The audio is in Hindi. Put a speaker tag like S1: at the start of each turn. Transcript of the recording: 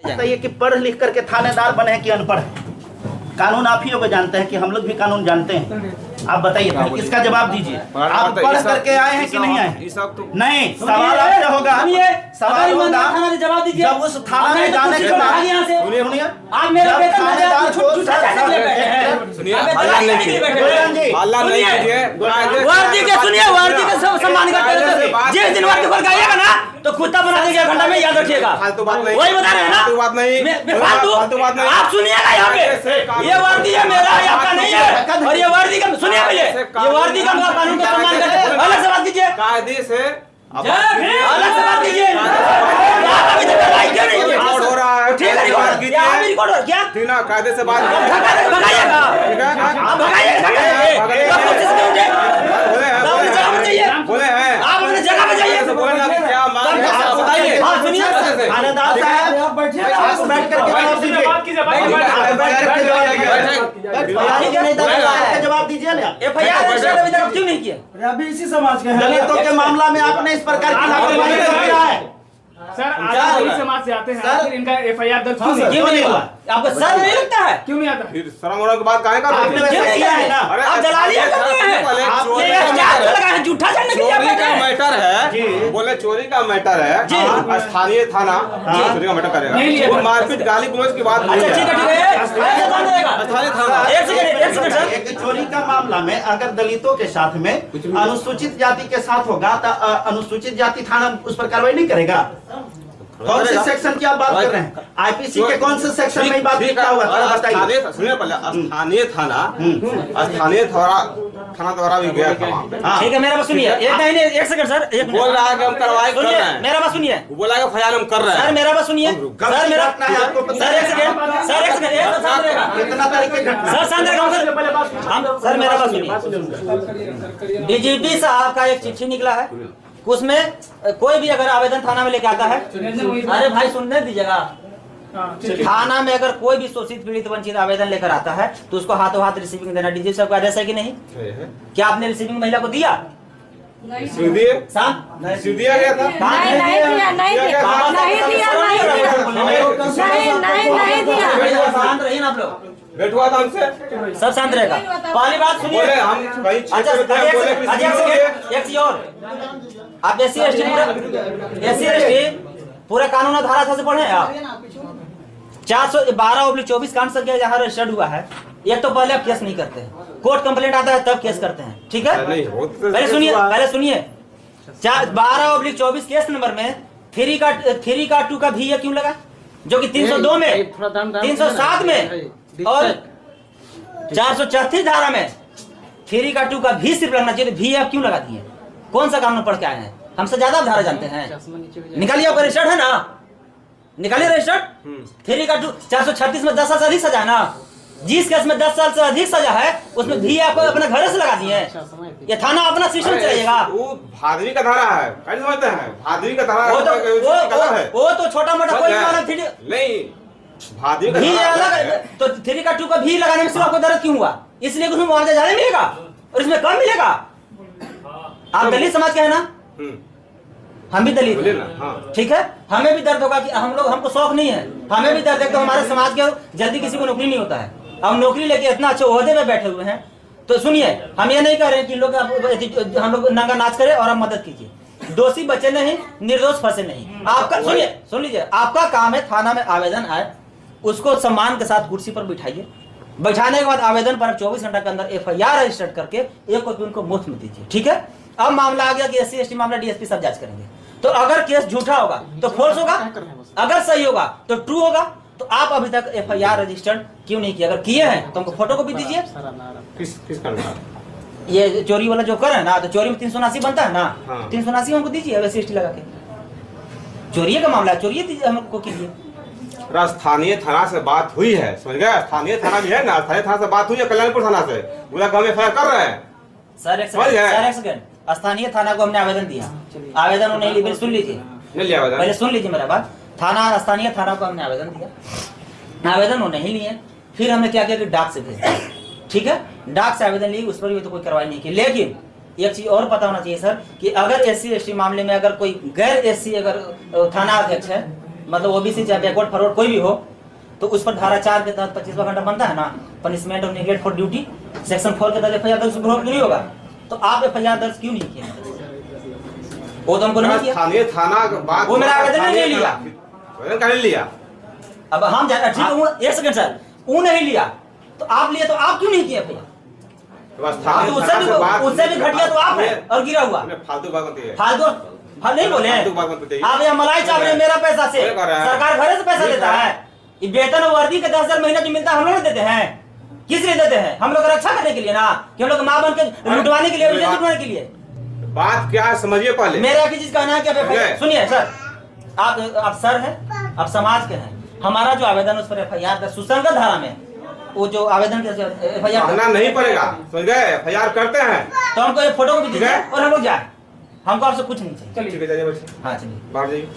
S1: ये कि पढ़ लिख करके थानेदार बने हैं कि अनपढ़ है? कानून आप ही लोग जानते हैं कि हम लोग भी कानून जानते हैं। आप बताइए, इसका जवाब दीजिए। आप पढ़ करके आए हैं कि नहीं आए? नहीं, सवाल आपसे होगा, सवाल होगा जवाब दीजिए। जब उस थाना में जाने के बाद सुनिए, आप मेरे थानेदार को
S2: वर्दी के सुनिए, वर्दी के सम्मान करते हैं। जिस दिन वर्दी खोल के आइएगा ना तो कुत्ता बना देंगे घंटा में, याद रखिएगा। वही बता रहे हैं ना, फालतू बात नहीं। आप सुनिएगा, यहाँ पे ये वर्दी है मेरा, आपका नहीं है। और ये वर्दी का सुनिए पहले, ये वर्दी का कानून का सम्मान करते हैं। अलग से बात कीजिए, कायदे से अलग से बात कीजिए। अभी तक लाइक क्यों नहीं हो रहा है? ठीक है, रिकॉर्ड कीजिए। रिकॉर्ड क्या ना, कायदे से बात भगाइएगा, आप भगाइएगा। बोले हैं आप अपने जगह पे जाइए। बताइए, थानेदार साहब आप बैठिए, आप बैठ करके जवाब दीजिए ना। एफआईआर अभी तक क्यों नहीं किया?
S1: अभी इसी समाज के दलितों के मामला में आपने इस प्रकार की लापरवाही किया है।
S3: सर आप वही समाज से आते हैं, फिर इनका एफआईआर दर्ज
S2: क्यों नहीं हुआ? आपको शर्म नहीं लगता है?
S3: क्यों नहीं आता?
S4: फिर शर्म होने के बाद काहे कर
S1: आपने वैसे किया है ना?
S2: आप दलालियां करते हैं, आपने स्टार लगा है झूठा जानने के लिए।
S4: चोरी का मैटर है, बोले चोरी का मैटर है, स्थानीय थाना चोरी का मैटर करेगा। वो मारपीट गाली गलौज की बात नहीं है।
S2: ठीक है,
S4: स्थानीय थाना।
S2: एक सेकंड सर।
S1: एक चोरी का मामला में अगर दलितों के साथ में अनुसूचित जाति के साथ होगा तो अनुसूचित जाति थाना उस पर कार्रवाई नहीं करेगा। कौन से सेक्शन की आप बात कर रहे हैं? आईपीसी के कौन से सेक्शन में बात लिखा हुआ है बताइए।
S4: सुनिए पहले, स्थानीय थाना द्वारा भी गया था वहाँ पे।
S2: ठीक है, मेरा बात सुनिए। एक सेकंड सर, एक
S4: बोल रहा है कि हम कार्रवाई कर रहे हैं।
S2: मेरा बात सुनिए।
S4: बोला कि फयाल हम कर रहे हैं।
S2: सर मेरा बात सुनिए। सर मेरा सर एक सेकंड
S1: कितना तारीख की घटना?
S2: सर शांत रहो सर, मेरा बात सुनिए। डीजीपी साहब का एक चिट्ठी निकला है, उसमें कोई भी अगर आवेदन थाना में लेके आता है, अरे भाई सुनने दीजिएगा, थाना में अगर कोई भी शोषित पीड़ित वंचित आवेदन लेकर आता है तो उसको हाथों हाथ रिसीविंग देना। डीजीपी साहब का आदेश है कि नहीं? क्या आपने रिसीविंग महिला को दिया?
S4: दिया गया था।
S2: शांत रहिए ना आप लोग,
S4: बैठुआ था हमसे,
S2: सब शांत रहेगा। पहली बात सुनिए। अच्छा एक चीज और, आप एससी एसटी पूरा कानून धारा से पढ़े हैं आप? 412/24 कांड संख्या जहाँ रजिस्टर्ड हुआ है। एक तो पहले आप केस नहीं करते हैं, कोर्ट कंप्लेंट आता है तब केस करते हैं, ठीक है? पहले सुनिए 412/24 केस नंबर में 3 का 2 का भी क्यों लगा, जो कि 302 में, 307 में और 434 धारा में 3 का 2 का भी सिर्फ लगना चाहिए। भी आप क्यों लगा दिए? कौन सा कानून पढ़ के आए हैं? हमसे ज्यादा धारा जानते हैं। निकालिए, आपका रजिस्टर्ड है ना, निकालिए रजिस्टर्ड। 3 का 2 436 में 10 साल से अधिक सजा है ना। जिस केस में 10 साल से अधिक सजा है उसमें भी आप अपने घर से लगा दिए। ये थाना अपना सिस्टम चलाइएगा।
S4: वो भादवी का धारा है, कैसे समझते हैं? भादवी का धारा
S2: वो तो छोटा मोटा कोई
S4: नहीं, भादवी का
S2: भी अलग। तो 3 का 2 का भी लगाने में सिर्फ आपको दर्द क्यों हुआ? इसलिए उसमें मुआवजा ज्यादा मिलेगा और इसमें कम मिलेगा। आप दलित समाज के है ना, हम भी दलित हैं, ठीक है? हमें भी दर्द होगा कि हमको शौक नहीं है, हमें भी दर्द है। तो हमारे समाज के जल्दी किसी को नौकरी नहीं होता है, हम नौकरी लेके इतना अच्छे ओहदे में बैठे हुए हैं। तो सुनिए, हम ये नहीं कह रहे कि हम लोग नंगा नाच करें और हम मदद कीजिए। दोषी बचे नहीं, निर्दोष फंसे नहीं। आपका सुन लीजिए, आपका काम है थाना में आवेदन आए उसको सम्मान के साथ कुर्सी पर बिठाइए। बैठाने के बाद आवेदन पर 24 घंटा के अंदर एफआईआर रजिस्टर करके एक कॉपी उनको मुफ्त में दीजिए, ठीक है? अब मामला आ गया कि एससी एसटी मामला डीएसपी सब जांच करेंगे। तो अगर केस झूठा होगा तो फॉल्स होगा, अगर सही होगा तो ट्रू होगा। तो आप अभी तक एफआईआर रजिस्टर्ड क्यों नहीं किया? अगर किए हैं तो हमको फोटो कॉपी दीजिए। ये चोरी वाला जो कर है ना, तो चोरी में 379 बनता है ना, 379 हमको दीजिए एससी एसटी लगा के। चोरी का मामला, चोरी दीजिए हमको कीजिए।
S4: स्थानीय थाना से बात हुई है, समझ गए? स्थानीय थाना भी है ना, स्थानीय थाना से बात हुई है, कल्याणपुर थाना से पूरा गाँव एफआईआर कर रहे हैं।
S2: सर एक सेकंड, स्थानीय थाना को हमने आवेदन दिया, आवेदन नहीं लिया। सुन लीजिए, पहले सुन लीजिए मेरा बात। थाना स्थानीय थाना को हमने आवेदन दिया, आवेदन वो नहीं लिए। फिर हमने क्या किया कि डाक से भेज दिया, ठीक है? डाक से आवेदन ली, उस पर भी तो कोई कार्रवाई नहीं की। लेकिन एक चीज और पता होना चाहिए सर कि अगर एससी एसटी मामले में अगर कोई गैर एससी अगर थाना अध्यक्ष है मतलब ओबीसी चाहे बैकवर्ड फॉरवर्ड कोई भी हो, तो उस पर धारा 4 के तहत 25वां घंटा बनता है ना, punishment of neglect for duty, section 4 के तहत एफआईआर दर्ज नहीं होगा। तो आप एफआईआर दर्ज क्यों नहीं किए? वो तो हमको नहीं किया,
S4: स्थानीय थाना बात,
S2: वो मेरा आवेदन नहीं लिया,
S4: आवेदन नहीं लिया।
S2: अब हम ठीक है, एक सेकंड सर, वो नहीं लिया तो आप लिए, तो आप क्यों नहीं किए एफआईआर? उससे भी घटिया तो आप है और गिरा हुआ
S4: फालतू बात बनती है,
S2: फालतू नहीं बोले आप। यहाँ मलाई चाप रहे मेरा पैसा से, सरकार घरे से पैसा देता है, ये वेतन वर्दी के 10,000 महीना जो मिलता है हम लोग देते हैं, किस लिए देते हैं? हम लोग रक्षा करने के लिए ना, कि हम लोग माँ बन के लुटवाने के लिए, लुटवाने के लिए।
S4: बात क्या है समझिए पहले।
S2: मेरा एक चीज कहना है कि सुनिए सर, आप सर हैं, आप समाज के हैं, हमारा जो आवेदन उस पर एफआईआर सुसंगत धारा में, वो जो आवेदन के एफआईआर
S4: नहीं पड़ेगा, समझ गए? एफआईआर करते हैं
S2: तो हमको ये फोटो को भी दीजिए और हम लोग जाए, हमको आपसे कुछ नहीं चाहिए।
S4: चलिए,
S2: हाँ चलिए,
S4: बाहर जाइए।